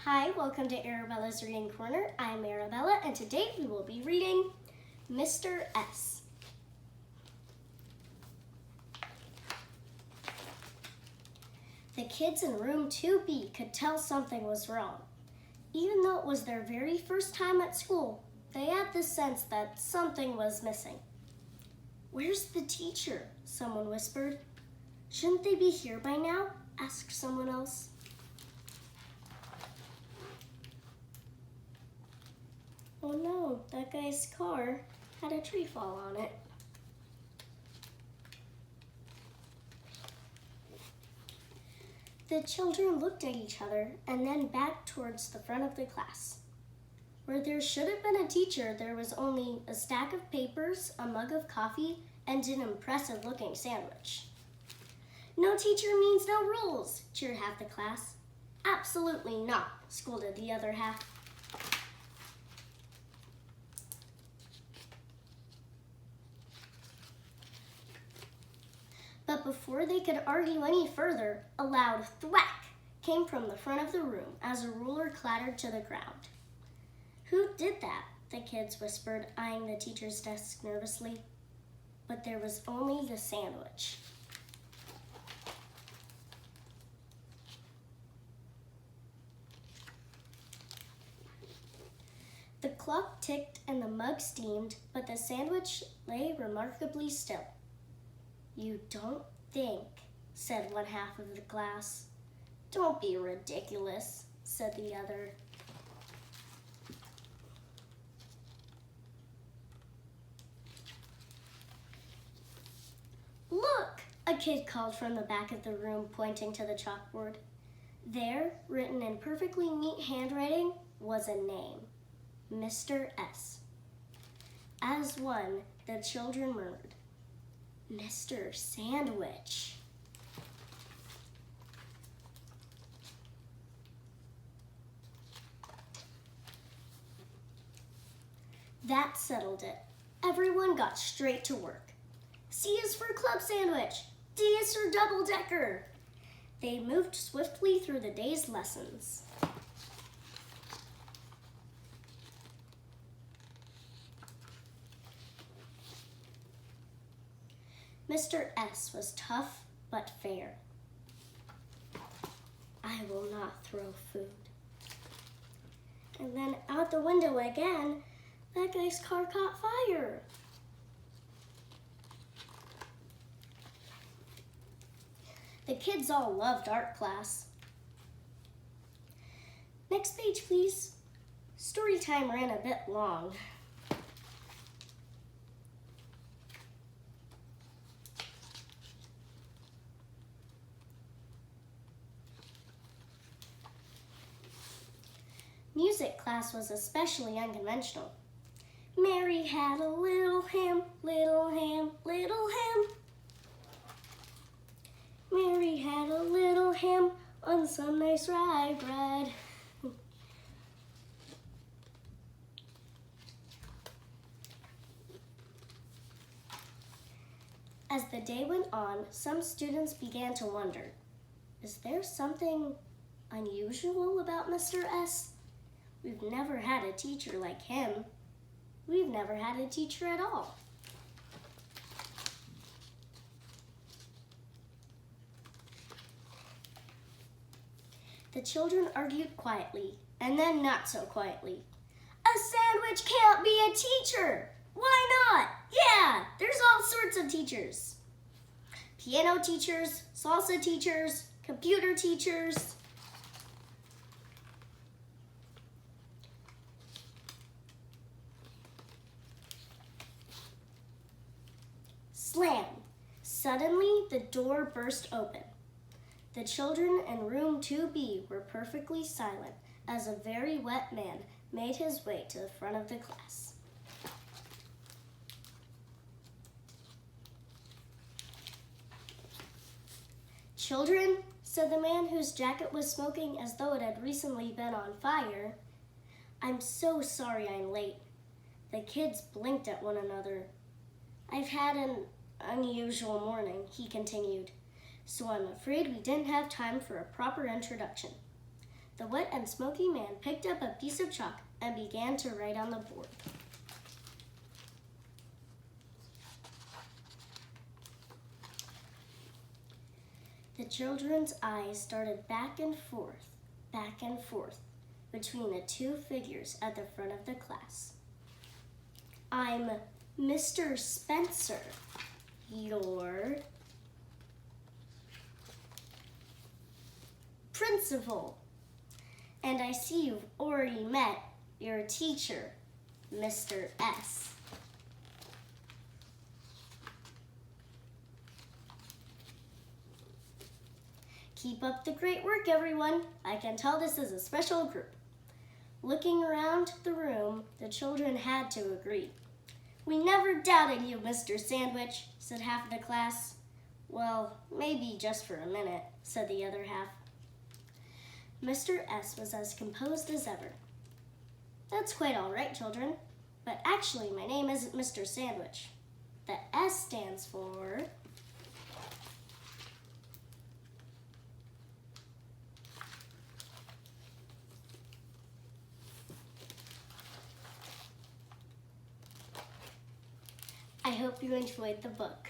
Hi, welcome to Arabella's Reading Corner. I'm Arabella, and today we will be reading Mr. S. The kids in room 2B could tell something was wrong. Even though it was their very first time at school, they had the sense that something was missing. "Where's the teacher?" someone whispered. "Shouldn't they be here by now?" asked someone else. "Oh no, that guy's car had a tree fall on it." The children looked at each other and then back towards the front of the class. Where there should have been a teacher, there was only a stack of papers, a mug of coffee, and an impressive-looking sandwich. "No teacher means no rules," cheered half the class. "Absolutely not," scolded the other half. But before they could argue any further, a loud thwack came from the front of the room as a ruler clattered to the ground. "Who did that?" the kids whispered, eyeing the teacher's desk nervously. But there was only the sandwich. The clock ticked and the mug steamed, but the sandwich lay remarkably still. "You don't think," said one half of the class. "Don't be ridiculous," said the other. "Look," a kid called from the back of the room, pointing to the chalkboard. There, written in perfectly neat handwriting, was a name: Mr. S. As one, the children murmured, "Mr. Sandwich." That settled it. Everyone got straight to work. C is for club sandwich. D is for double-decker. They moved swiftly through the day's lessons. Mr. S was tough but fair. "I will not throw food." And then out the window again, that guy's car caught fire. The kids all loved art class. Next page, please. Story time ran a bit long. Music class was especially unconventional. "Mary had a little ham, little ham, little ham. Mary had a little ham on some nice rye bread." As the day went on, some students began to wonder, is there something unusual about Mr. S? We've never had a teacher like him. We've never had a teacher at all. The children argued quietly, and then not so quietly. "A sandwich can't be a teacher. Why not? Yeah, there's all sorts of teachers. Piano teachers, salsa teachers, computer teachers." Slam! Suddenly, the door burst open. The children in room 2B were perfectly silent as a very wet man made his way to the front of the class. "Children," said the man whose jacket was smoking as though it had recently been on fire, "I'm so sorry I'm late." The kids blinked at one another. "I've had an unusual morning," he continued, "so I'm afraid we didn't have time for a proper introduction. The wet and smoky man picked up a piece of chalk and began to write on the board. The children's eyes darted back and forth between the two figures at the front of the class. I'm Mr. Spencer, your principal. And I see you've already met your teacher, Mr. S. Keep up the great work, everyone. I can tell this is a special group. Looking around the room, the children had to agree. We never doubted you, Mr. Sandwich, said half of the class. Well, maybe just for a minute, said the other half. Mr. S was as composed as ever. That's quite all right, children, but actually my name isn't Mr. Sandwich. The S stands for... I hope you enjoyed the book.